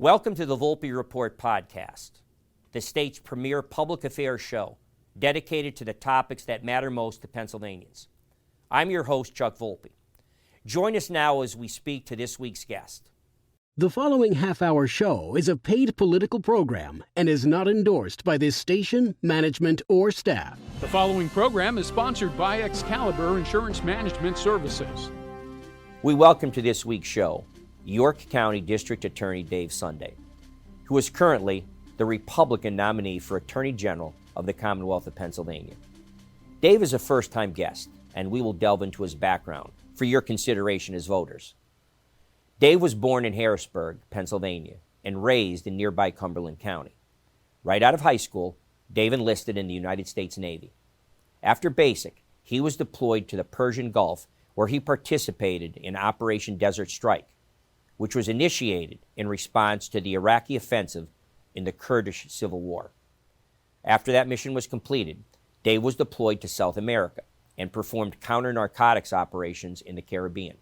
Welcome to the Volpe Report podcast, the state's premier public affairs show dedicated to the topics that matter most to Pennsylvanians. I'm your host, Chuck Volpe. Join us now as we speak to this week's guest. The following half-hour show is a paid political program and is not endorsed by this station, management, or staff. The following program is sponsored by Excalibur Insurance Management Services. We welcome to this week's show York County District Attorney Dave Sunday, who is currently the Republican nominee for Attorney General of the Commonwealth of Pennsylvania. Dave is a first-time guest, and we will delve into his background for your consideration as voters. Dave was born in Harrisburg, Pennsylvania, and raised in nearby Cumberland County. Right out of high school, Dave enlisted in the United States Navy. After basic, he was deployed to the Persian Gulf, where he participated in Operation Desert Strike, which was initiated in response to the Iraqi offensive in the Kurdish Civil War. After that mission was completed, Dave was deployed to South America and performed counter-narcotics operations in the Caribbean.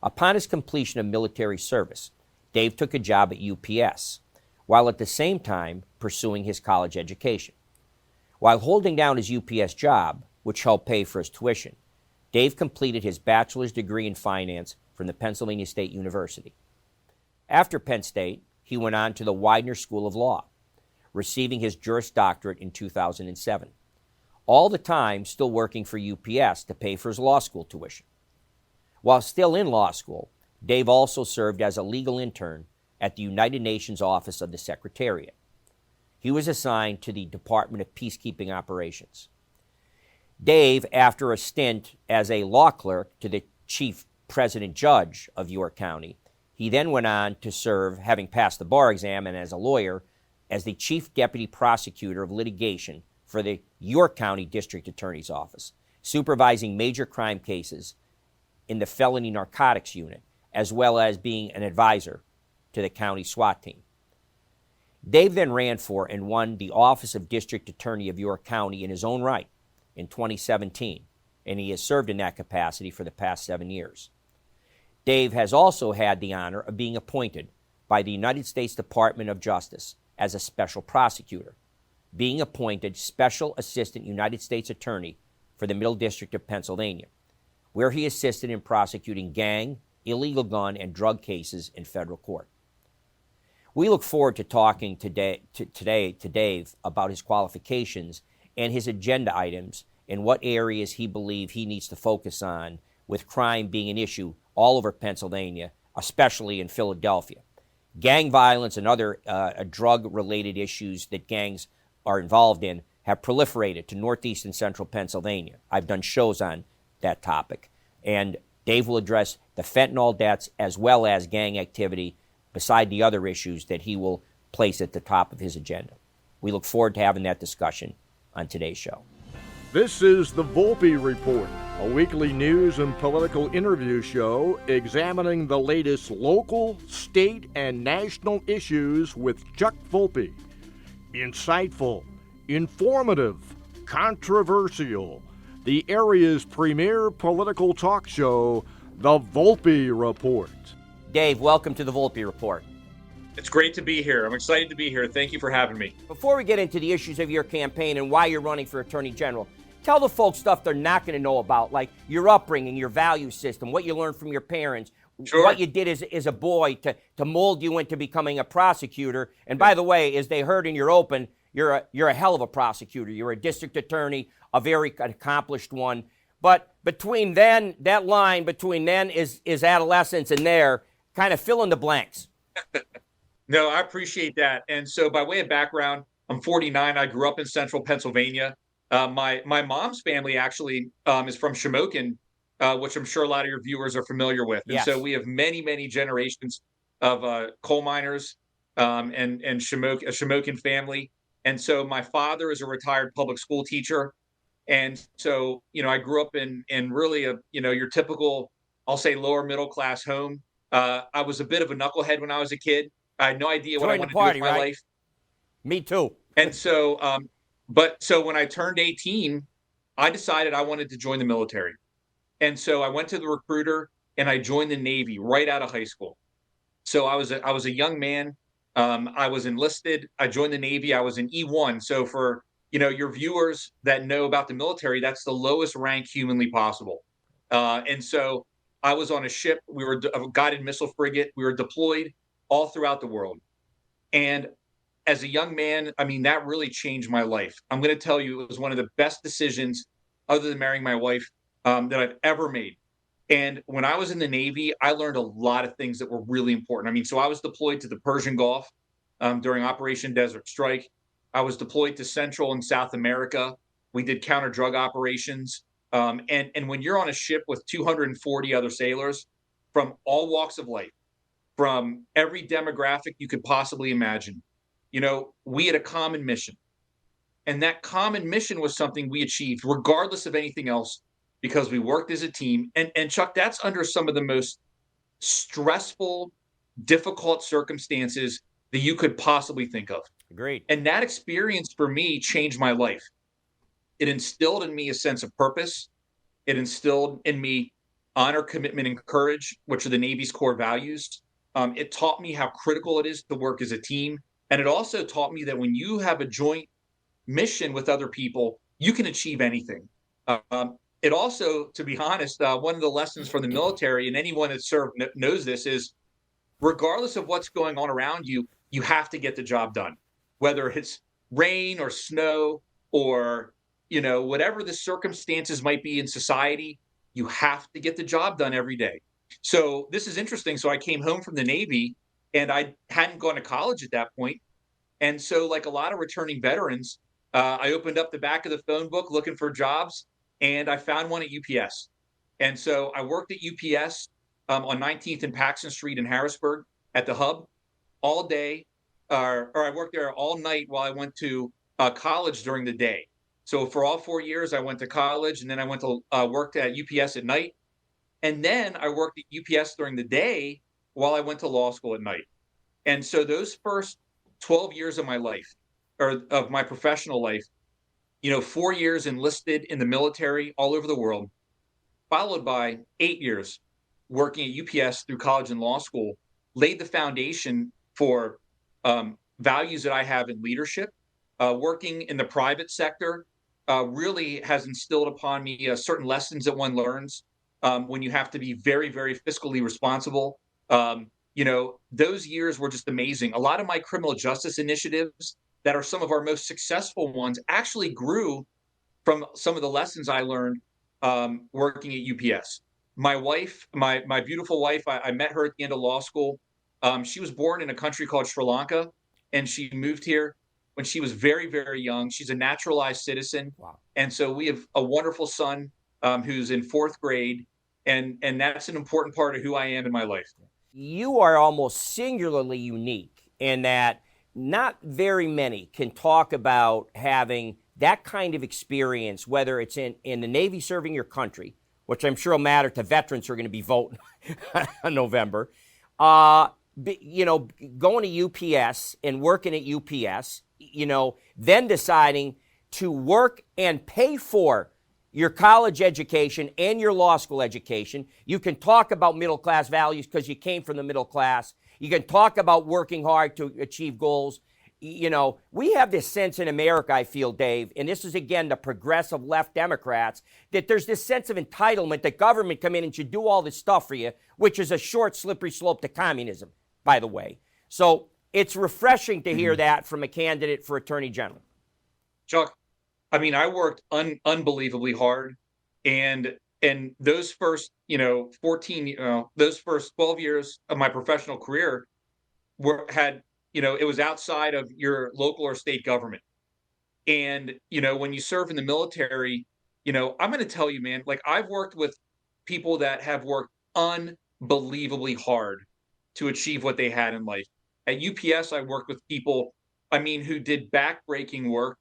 Upon his completion of military service, Dave took a job at UPS, while at the same time pursuing his college education. While holding down his UPS job, which helped pay for his tuition, Dave completed his bachelor's degree in finance from the Pennsylvania State University. After Penn State, he went on to the Widener School of Law, receiving his Juris Doctorate in 2007, all the time still working for UPS to pay for his law school tuition. While still in law school, Dave also served as a legal intern at the United Nations Office of the Secretariat. He was assigned to the Department of Peacekeeping Operations. Dave, after a stint as a law clerk to the Chief President Judge of York County, he then went on to serve, having passed the bar exam and as a lawyer, as the Chief Deputy Prosecutor of Litigation for the York County District Attorney's Office, supervising major crime cases in the Felony Narcotics Unit, as well as being an advisor to the county SWAT team. Dave then ran for and won the office of District Attorney of York County in his own right in 2017, and he has served in that capacity for the past 7 years. Dave has also had the honor of being appointed by the United States Department of Justice as a special prosecutor, being appointed Special Assistant United States Attorney for the Middle District of Pennsylvania, where he assisted in prosecuting gang, illegal gun, and drug cases in federal court. We look forward to talking today to Dave about his qualifications and his agenda items and what areas he believes he needs to focus on, with crime being an issue all over Pennsylvania, especially in Philadelphia. Gang violence and other drug-related issues that gangs are involved in have proliferated to northeast and central Pennsylvania. I've done shows on that topic. And Dave will address the fentanyl deaths as well as gang activity, beside the other issues that he will place at the top of his agenda. We look forward to having that discussion on today's show. This is the Volpe Report, a weekly news and political interview show examining the latest local, state, and national issues with Chuck Volpe. Insightful, informative, controversial. The area's premier political talk show, the Volpe Report. Dave, welcome to the Volpe Report. It's great to be here. I'm excited to be here. Thank you for having me. Before we get into the issues of your campaign and why you're running for Attorney General, tell the folks stuff they're not going to know about, like your upbringing, your value system, what you learned from your parents, Sure. What you did as a boy to mold you into becoming a prosecutor. And by the way, as they heard in your open, you're a hell of a prosecutor. You're a district attorney, a very accomplished one. But between then, that line between then is adolescence and there, kind of fill in the blanks. No, I appreciate that. And so by way of background, I'm 49. I grew up in central Pennsylvania. My mom's family actually is from Shamokin, which I'm sure a lot of your viewers are familiar with. And Yes. So we have many, many generations of coal miners and a Shamokin family. And so my father is a retired public school teacher. And so, I grew up in really your typical, I'll say, lower middle class home. I was a bit of a knucklehead when I was a kid. I had no idea what I wanted to do with my life. Me too. And so, so when I turned 18, I decided I wanted to join the military. And so I went to the recruiter and I joined the Navy right out of high school. So I was a young man. I was enlisted. I joined the Navy. I was an E1. So for your viewers that know about the military, that's the lowest rank humanly possible. And so I was on a ship. We were a guided missile frigate. We were deployed all throughout the world. And as a young man, I mean, that really changed my life. I'm going to tell you, it was one of the best decisions, other than marrying my wife, that I've ever made. And when I was in the Navy, I learned a lot of things that were really important. I mean, so I was deployed to the Persian Gulf during Operation Desert Strike. I was deployed to Central and South America. We did counter drug operations. And when you're on a ship with 240 other sailors from all walks of life, from every demographic you could possibly imagine, we had a common mission. And that common mission was something we achieved regardless of anything else because we worked as a team. And Chuck, that's under some of the most stressful, difficult circumstances that you could possibly think of. Agreed. And that experience for me changed my life. It instilled in me a sense of purpose. It instilled in me honor, commitment, and courage, which are the Navy's core values. It taught me how critical it is to work as a team. And it also taught me that when you have a joint mission with other people, you can achieve anything. It also, to be honest, one of the lessons from the military, and anyone that's served knows this, is regardless of what's going on around you, you have to get the job done, whether it's rain or snow or, whatever the circumstances might be in society, you have to get the job done every day. So this is interesting. So I came home from the Navy and I hadn't gone to college at that point. And so, like a lot of returning veterans, I opened up the back of the phone book looking for jobs, and I found one at UPS. And so I worked at UPS on 19th and Paxton Street in Harrisburg at the hub all day, or I worked there all night while I went to college during the day. So for all 4 years, I went to college, and then I went to worked at UPS at night. And then I worked at UPS during the day while I went to law school at night. And so those first 12 years of my life, or of my professional life, 4 years enlisted in the military all over the world, followed by 8 years working at UPS through college and law school, laid the foundation for values that I have in leadership. Working in the private sector really has instilled upon me certain lessons that one learns when you have to be very, very fiscally responsible. Those years were just amazing. A lot of my criminal justice initiatives that are some of our most successful ones actually grew from some of the lessons I learned working at UPS. My wife, my beautiful wife, I met her at the end of law school. She was born in a country called Sri Lanka, and she moved here when she was very, very young. She's a naturalized citizen. Wow. And so we have a wonderful son who's in 4th grade, and that's an important part of who I am in my life. You are almost singularly unique in that not very many can talk about having that kind of experience, whether it's in the Navy serving your country, which I'm sure will matter to veterans who are going to be voting in November, going to UPS and working at UPS, then deciding to work and pay for your college education and your law school education. You can talk about middle class values because you came from the middle class. You can talk about working hard to achieve goals. We have this sense in America, I feel, Dave, and this is, again, the progressive left Democrats, that there's this sense of entitlement that government come in and should do all this stuff for you, which is a short, slippery slope to communism, by the way. So it's refreshing to hear that from a candidate for Attorney General. Chuck, I mean, I worked unbelievably hard, and those first, those first 12 years of my professional career it was outside of your local or state government. And, when you serve in the military, I'm going to tell you, man, like I've worked with people that have worked unbelievably hard to achieve what they had in life. At UPS, I worked with people, who did backbreaking work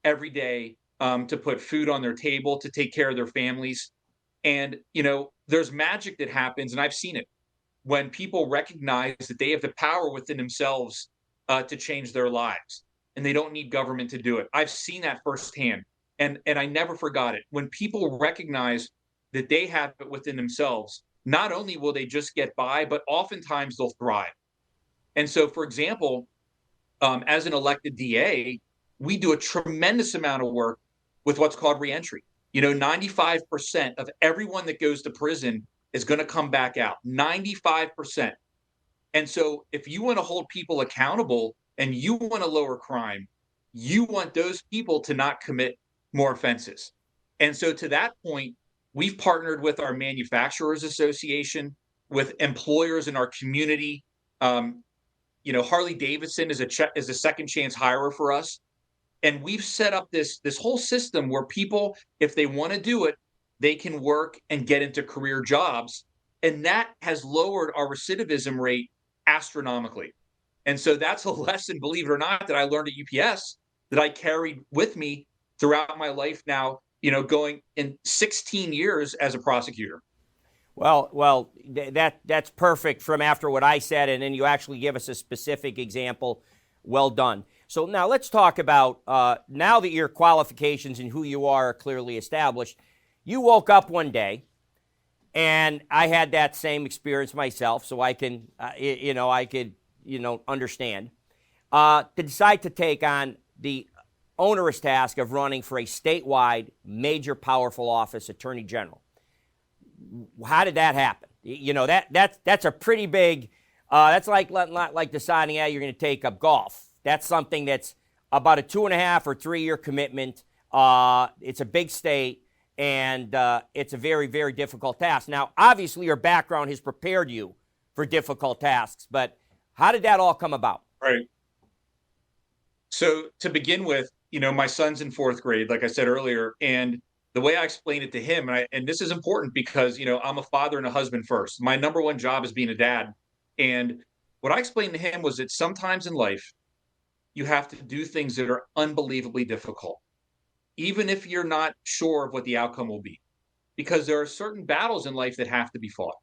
every day to put food on their table, to take care of their families. And, there's magic that happens, and I've seen it, when people recognize that they have the power within themselves to change their lives, and they don't need government to do it. I've seen that firsthand, and I never forgot it. When people recognize that they have it within themselves, not only will they just get by, but oftentimes they'll thrive. And so, for example, as an elected DA, we do a tremendous amount of work with what's called reentry. 95% of everyone that goes to prison is going to come back out. 95%. And so if you want to hold people accountable and you want to lower crime, you want those people to not commit more offenses. And so to that point, we've partnered with our Manufacturers Association, with employers in our community. Harley Davidson is a second chance hirer for us. And we've set up this whole system where people, if they want to do it, they can work and get into career jobs. And that has lowered our recidivism rate astronomically. And so that's a lesson, believe it or not, that I learned at UPS that I carried with me throughout my life now, going in 16 years as a prosecutor. Well, that's perfect from after what I said, and then you actually give us a specific example. Well done. So now let's talk about, now that your qualifications and who you are clearly established, you woke up one day, and I had that same experience myself, so I can, understand, to decide to take on the onerous task of running for a statewide major powerful office, Attorney General. How did that happen? That's a pretty big, that's like deciding, you're going to take up golf. That's something that's about a 2.5 or 3 year commitment. It's a big state, and it's a very, very difficult task. Now, obviously, your background has prepared you for difficult tasks, but how did that all come about? Right. So to begin with, my son's in 4th grade, like I said earlier, and the way I explained it to him, and this is important because, I'm a father and a husband first. My number one job is being a dad. And what I explained to him was that sometimes in life, you have to do things that are unbelievably difficult, even if you're not sure of what the outcome will be, because there are certain battles in life that have to be fought.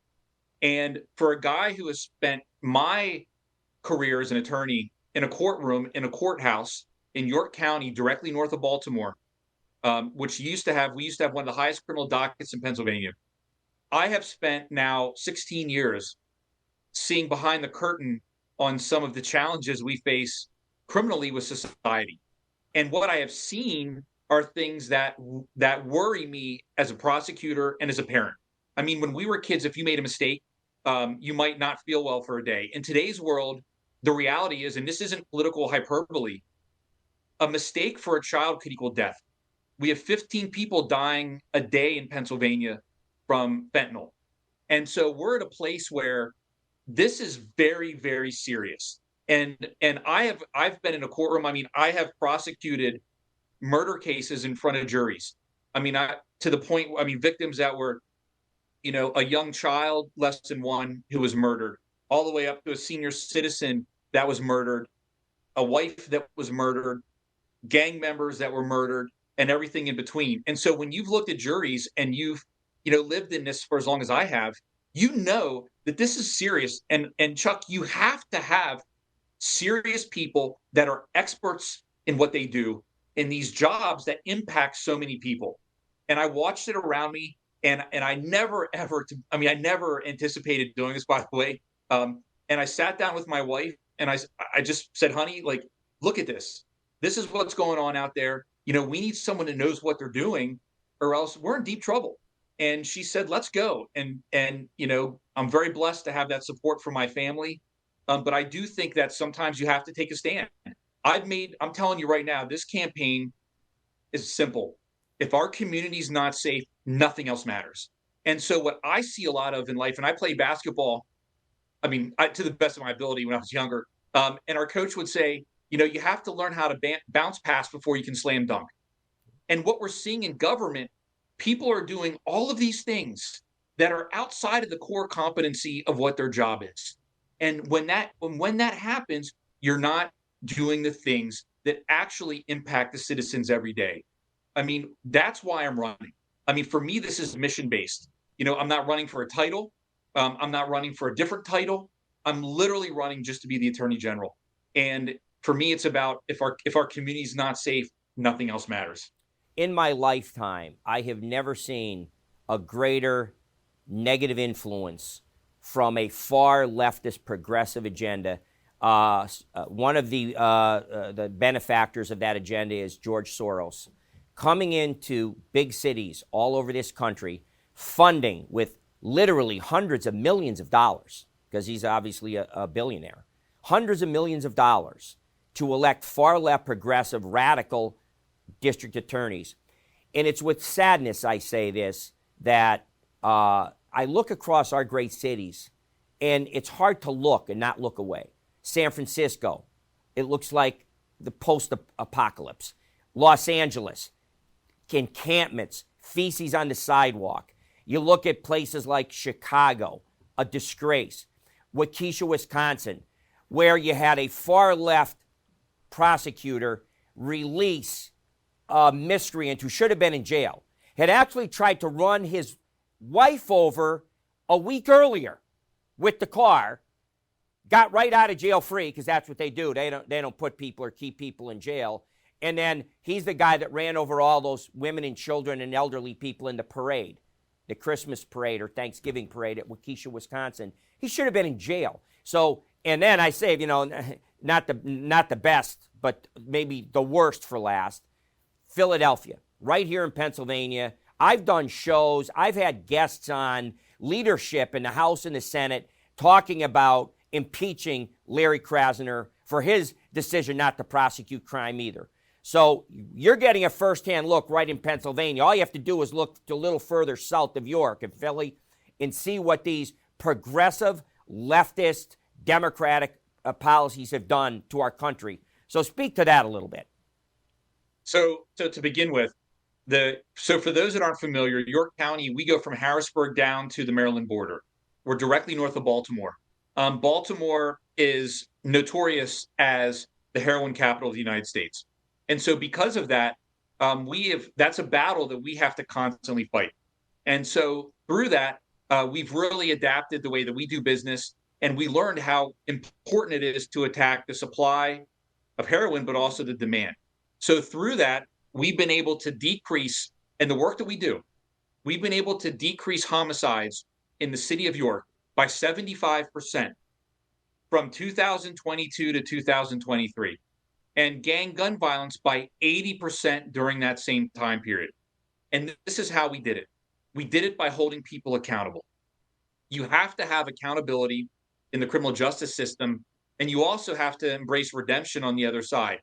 And for a guy who has spent my career as an attorney in a courtroom, in a courthouse in York County, directly north of Baltimore, which we used to have one of the highest criminal dockets in Pennsylvania. I have spent now 16 years seeing behind the curtain on some of the challenges we face criminally with society. And what I have seen are things that worry me as a prosecutor and as a parent. I mean, when we were kids, if you made a mistake, you might not feel well for a day. In today's world, the reality is, and this isn't political hyperbole, a mistake for a child could equal death. We have 15 people dying a day in Pennsylvania from fentanyl. And so we're at a place where this is very, very serious. And I've been in a courtroom. I mean, I have prosecuted murder cases in front of juries. I mean, to the point, victims that were, a young child, less than one, who was murdered, all the way up to a senior citizen that was murdered, a wife that was murdered, gang members that were murdered, and everything in between. And so when you've looked at juries and you've, lived in this for as long as I have, that this is serious. And Chuck, you have to have serious people that are experts in what they do in these jobs that impact so many people. And I watched it around me, and I never anticipated doing this, by the way. And I sat down with my wife, and I just said, honey, look at this. This is what's going on out there. We need someone that knows what they're doing, or else we're in deep trouble. And she said, let's go. And I'm very blessed to have that support from my family. But I do think that sometimes you have to take a stand. I'm telling you right now, this campaign is simple. If our community's not safe, nothing else matters. And so what I see a lot of in life, and I played basketball, to the best of my ability when I was younger. And our coach would say, you have to learn how to bounce pass before you can slam dunk. And what we're seeing in government, people are doing all of these things that are outside of the core competency of what their job is. And when that happens, you're not doing the things that actually impact the citizens every day. That's why I'm running. For me, this is mission-based. I'm not running for a title. I'm not running for a different title. I'm literally running just to be the Attorney General. And for me, it's about if our community is not safe, nothing else matters. In my lifetime, I have never seen a greater negative influence from a far leftist progressive agenda One of the benefactors of that agenda is George Soros, coming into big cities all over this country, funding with literally hundreds of millions of dollars, because he's obviously a billionaire, hundreds of millions of dollars to elect far left, progressive, radical district attorneys. And it's with sadness I say this, that I look across our great cities, and it's hard to look and not look away. San Francisco, it looks like the post-apocalypse. Los Angeles, encampments, feces on the sidewalk. You look at places like Chicago, a disgrace. Waukesha, Wisconsin, where you had a far-left prosecutor release a miscreant who should have been in jail, had actually tried to run his wife over a week earlier with the car, got right out of jail free, because that's what they do. They don't put people or keep people in jail. And then he's the guy that ran over all those women and children and elderly people in the parade, the Christmas parade or Thanksgiving parade at Waukesha, Wisconsin. He should have been in jail. So, and then I say, not the best, but maybe the worst for last, Philadelphia, right here in Pennsylvania. I've done shows. I've had guests on, leadership in the House and the Senate, talking about impeaching Larry Krasner for his decision not to prosecute crime either. So you're getting a firsthand look right in Pennsylvania. All you have to do is look a little further south of York and Philly and see what these progressive, leftist, democratic policies have done to our country. So speak to that a little bit. So to begin with, so for those that aren't familiar, York County, we go from Harrisburg down to the Maryland border. We're directly north of Baltimore. Baltimore is notorious as the heroin capital of the United States. And so because of that, that's a battle that we have to constantly fight. And so through that, we've really adapted the way that we do business, and we learned how important it is to attack the supply of heroin, but also the demand. So through that, we've been able to decrease, and the work that we do, we've been able to decrease homicides in the city of York by 75% from 2022 to 2023, and gang gun violence by 80% during that same time period. And this is how we did it. We did it by holding people accountable. You have to have accountability in the criminal justice system, and you also have to embrace redemption on the other side.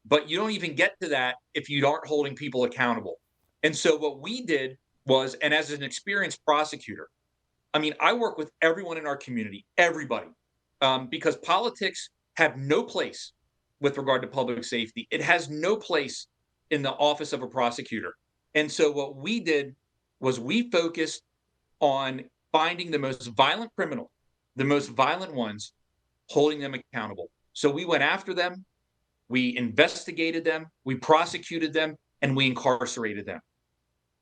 But you don't even get to that if you aren't holding people accountable. And so what we did was, and as an experienced prosecutor, I work with everyone in our community, everybody, because politics have no place with regard to public safety. It has no place in the office of a prosecutor. And so what we did was we focused on finding the most violent criminal, the most violent ones, holding them accountable. So we went after them, we investigated them, we prosecuted them, and we incarcerated them.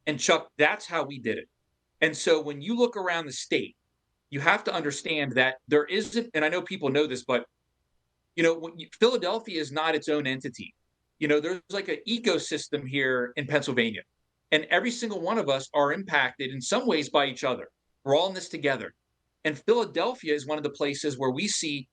And Chuck, that's how we did it. And so when you look around the state, you have to understand that there isn't, and I know people know this, but Philadelphia is not its own entity. There's like an ecosystem here in Pennsylvania, and every single one of us are impacted in some ways by each other. We're all in this together. And Philadelphia is one of the places where we see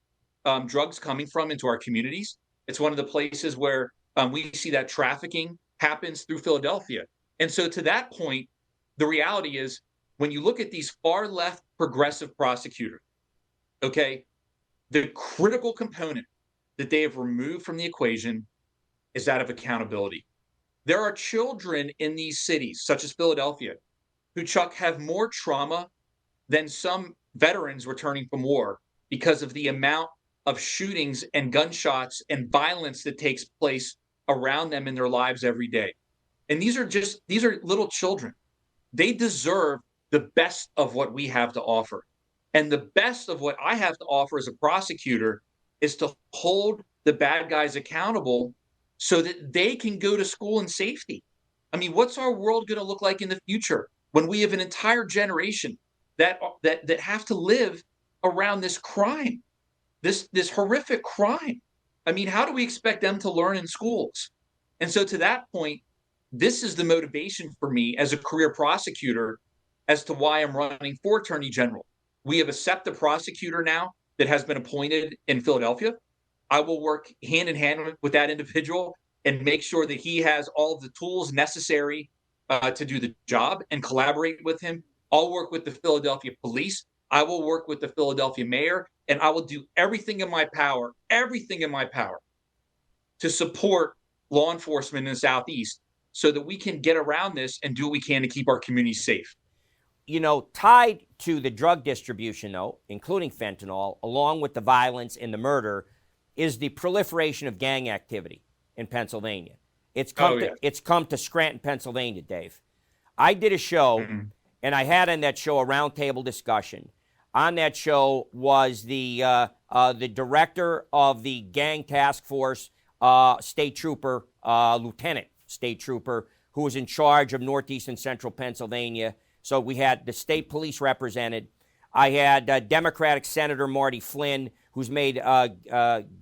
drugs coming from into our communities. It's one of the places where we see that trafficking happens through Philadelphia. And so to that point, the reality is when you look at these far left progressive prosecutors, okay, the critical component that they have removed from the equation is that of accountability. There are children in these cities, such as Philadelphia, who, Chuck, have more trauma than some veterans returning from war because of the amount of shootings and gunshots and violence that takes place around them in their lives every day. And these are little children. They deserve the best of what we have to offer. And the best of what I have to offer as a prosecutor is to hold the bad guys accountable so that they can go to school in safety. What's our world going to look like in the future when we have an entire generation that have to live around this crime, this horrific crime? How do we expect them to learn in schools? And so to that point, this is the motivation for me as a career prosecutor as to why I'm running for Attorney General. We have a SEPTA prosecutor now that has been appointed in Philadelphia. I will work hand in hand with that individual and make sure that he has all of the tools necessary to do the job and collaborate with him. I'll work with the Philadelphia police. I will work with the Philadelphia mayor, and I will do everything in my power to support law enforcement in the Southeast so that we can get around this and do what we can to keep our communities safe. You know, tied to the drug distribution, though, including fentanyl, along with the violence and the murder, is the proliferation of gang activity in Pennsylvania. It's come to Scranton, Pennsylvania, Dave. I did a show, and I had on that show a roundtable discussion. On that show was the director of the gang task force, state trooper, lieutenant state trooper, who was in charge of northeast and central Pennsylvania. So we had the state police represented. I had Democratic Senator Marty Flynn, who's made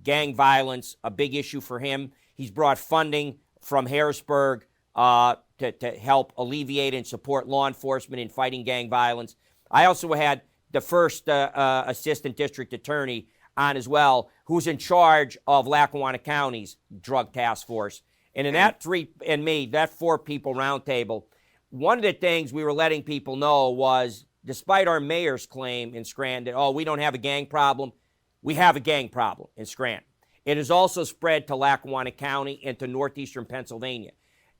gang violence a big issue for him. He's brought funding from Harrisburg to help alleviate and support law enforcement in fighting gang violence. I also had the first assistant district attorney on as well, who's in charge of Lackawanna County's drug task force. And in that that 4-people roundtable, one of the things we were letting people know was, despite our mayor's claim in Scranton, we don't have a gang problem, we have a gang problem in Scranton. It has also spread to Lackawanna County and to northeastern Pennsylvania.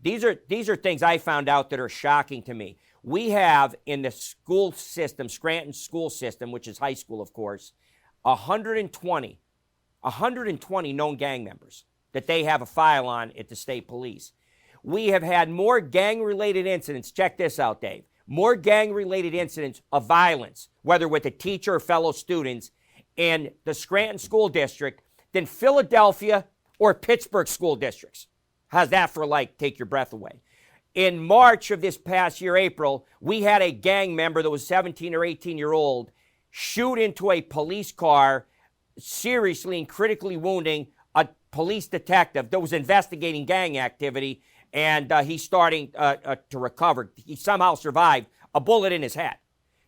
These are things I found out that are shocking to me. We have in the school system, Scranton school system, which is high school, of course, 120 known gang members that they have a file on at the state police. We have had more gang-related incidents. Check this out, Dave. More gang-related incidents of violence, whether with a teacher or fellow students, in the Scranton School District than Philadelphia or Pittsburgh school districts. How's that for take your breath away? In March of this past year, April, we had a gang member that was 17 or 18-year-old shoot into a police car, seriously and critically wounding a police detective that was investigating gang activity, and he's starting to recover. He somehow survived a bullet in his head.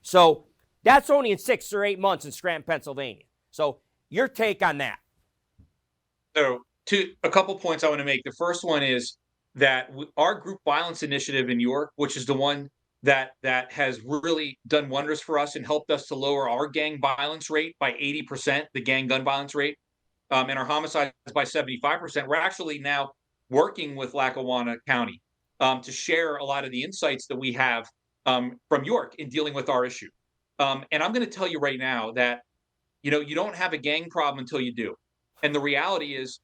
So that's only in 6 or 8 months in Scranton, Pennsylvania. So your take on that? So a couple points I want to make. The first one is that our group violence initiative in York, which is the one that has really done wonders for us and helped us to lower our gang violence rate by 80%, the gang gun violence rate, and our homicides by 75%. We're actually now working with Lackawanna County to share a lot of the insights that we have from York in dealing with our issue. And I'm going to tell you right now that, you don't have a gang problem until you do. And the reality is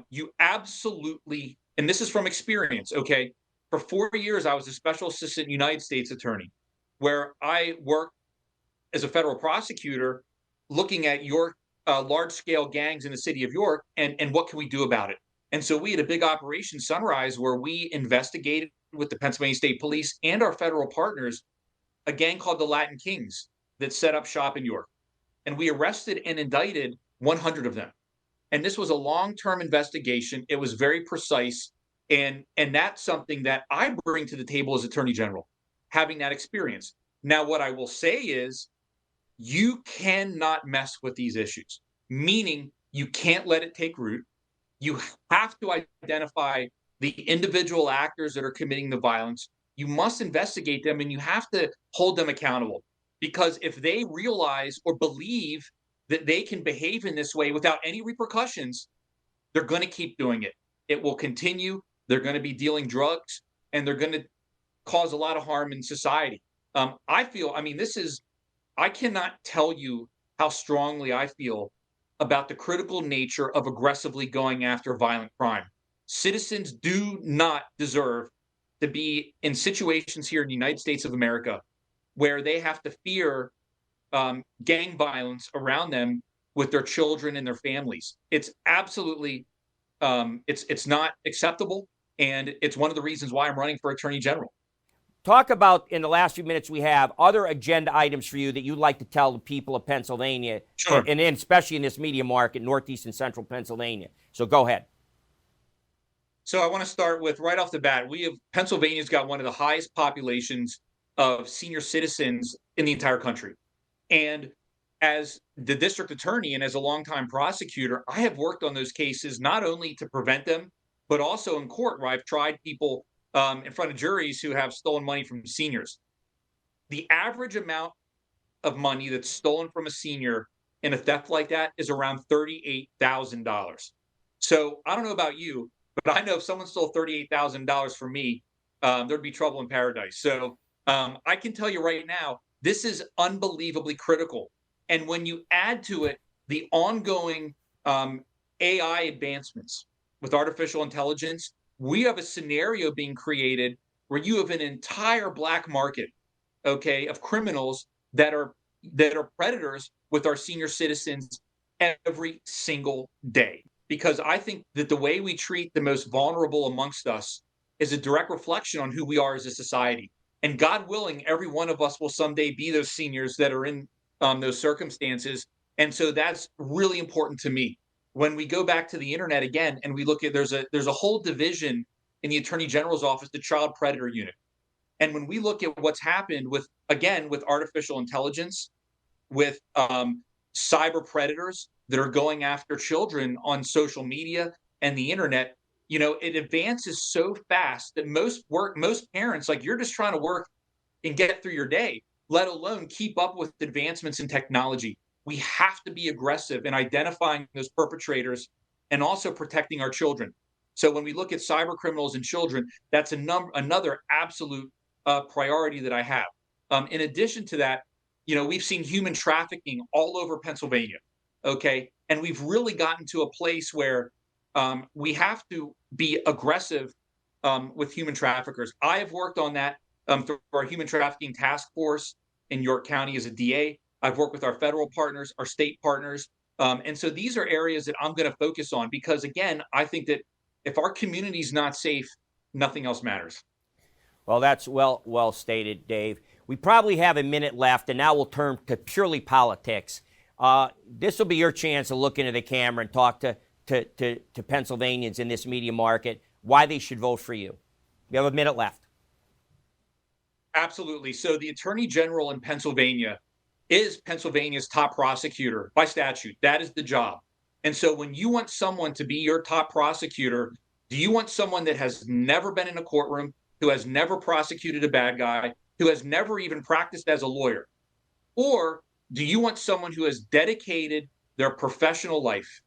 you absolutely, and this is from experience, okay? For 4 years, I was a special assistant United States attorney, where I worked as a federal prosecutor looking at York large-scale gangs in the city of York and what can we do about it. And so we had a big Operation Sunrise where we investigated with the Pennsylvania State Police and our federal partners a gang called the Latin Kings that set up shop in York. And we arrested and indicted 100 of them. And this was a long-term investigation. It was very precise. And that's something that I bring to the table as Attorney General, having that experience. Now, what I will say is you cannot mess with these issues, meaning you can't let it take root. You have to identify the individual actors that are committing the violence. You must investigate them, and you have to hold them accountable. Because if they realize or believe that they can behave in this way without any repercussions, they're going to keep doing it. It will continue. They're going to be dealing drugs, and they're going to cause a lot of harm in society. I cannot tell you how strongly I feel about the critical nature of aggressively going after violent crime. Citizens do not deserve to be in situations here in the United States of America where they have to fear gang violence around them with their children and their families. It's absolutely, it's not acceptable. And it's one of the reasons why I'm running for Attorney General. Talk about, in the last few minutes we have, other agenda items for you that you'd like to tell the people of Pennsylvania, Sure. and especially in this media market, northeast and central Pennsylvania. So go ahead. So I want to start with, right off the bat, Pennsylvania's got one of the highest populations of senior citizens in the entire country. And as the district attorney and as a longtime prosecutor, I have worked on those cases not only to prevent them, but also in court where I've tried people in front of juries who have stolen money from seniors. The average amount of money that's stolen from a senior in a theft like that is around $38,000. So I don't know about you, but I know if someone stole $38,000 from me, there'd be trouble in paradise. So I can tell you right now, this is unbelievably critical. And when you add to it the ongoing AI advancements with artificial intelligence, we have a scenario being created where you have an entire black market, okay, of criminals that are predators with our senior citizens every single day. Because I think that the way we treat the most vulnerable amongst us is a direct reflection on who we are as a society. And God willing, every one of us will someday be those seniors that are in those circumstances. And so that's really important to me. When we go back to the internet again and we look at there's a whole division in the Attorney General's office, the Child Predator Unit. And when we look at what's happened with artificial intelligence, with cyber predators that are going after children on social media and the internet, it advances so fast that most parents, like, you're just trying to work and get through your day, let alone keep up with advancements in technology. We have to be aggressive in identifying those perpetrators and also protecting our children. So when we look at cyber criminals and children, that's another absolute priority that I have. In addition to that, we've seen human trafficking all over Pennsylvania, okay? And we've really gotten to a place where we have to be aggressive with human traffickers. I have worked on that through our human trafficking task force in York County as a DA. I've worked with our federal partners, our state partners. And so these are areas that I'm going to focus on because, again, I think that if our community's not safe, nothing else matters. Well, that's well stated, Dave. We probably have a minute left, and now we'll turn to purely politics. This will be your chance to look into the camera and talk to Pennsylvanians in this media market why they should vote for you. You have a minute left. Absolutely. So the Attorney General in Pennsylvania is Pennsylvania's top prosecutor by statute. That is the job. And so when you want someone to be your top prosecutor, do you want someone that has never been in a courtroom, who has never prosecuted a bad guy, who has never even practiced as a lawyer? Or do you want someone who has dedicated their professional life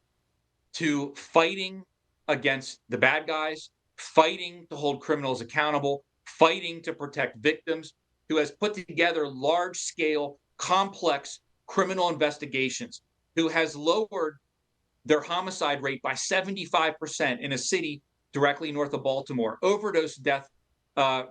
to fighting against the bad guys, fighting to hold criminals accountable, fighting to protect victims, who has put together large-scale, complex criminal investigations, who has lowered their homicide rate by 75% in a city directly north of Baltimore? Overdose death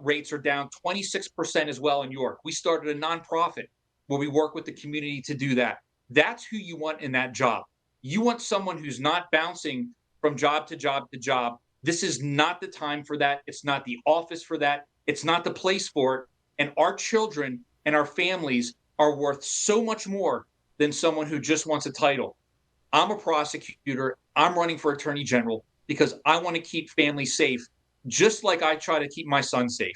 rates are down 26% as well in York. We started a nonprofit where we work with the community to do that. That's who you want in that job. You want someone who's not bouncing from job to job to job. This is not the time for that. It's not the office for that. It's not the place for it. And our children and our families are worth so much more than someone who just wants a title. I'm a prosecutor. I'm running for Attorney General because I want to keep families safe, just like I try to keep my son safe.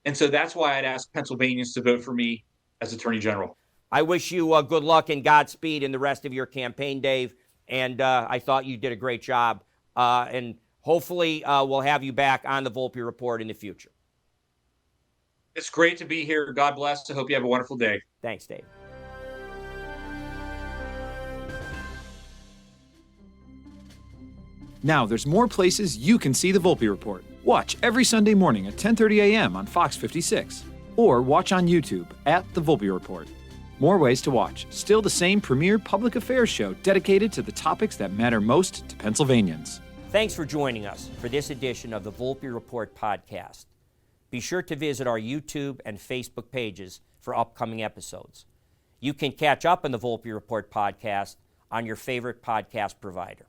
And so that's why I'd ask Pennsylvanians to vote for me as Attorney General. I wish you good luck and Godspeed in the rest of your campaign, Dave. And I thought you did a great job. And hopefully we'll have you back on the Volpe Report in the future. It's great to be here. God bless. I hope you have a wonderful day. Thanks, Dave. Now there's more places you can see the Volpe Report. Watch every Sunday morning at 10:30 a.m. on Fox 56. Or watch on YouTube at the Volpe Report. More ways to watch. Still the same premier public affairs show dedicated to the topics that matter most to Pennsylvanians. Thanks for joining us for this edition of the Volpe Report podcast. Be sure to visit our YouTube and Facebook pages for upcoming episodes. You can catch up on the Volpe Report podcast on your favorite podcast provider.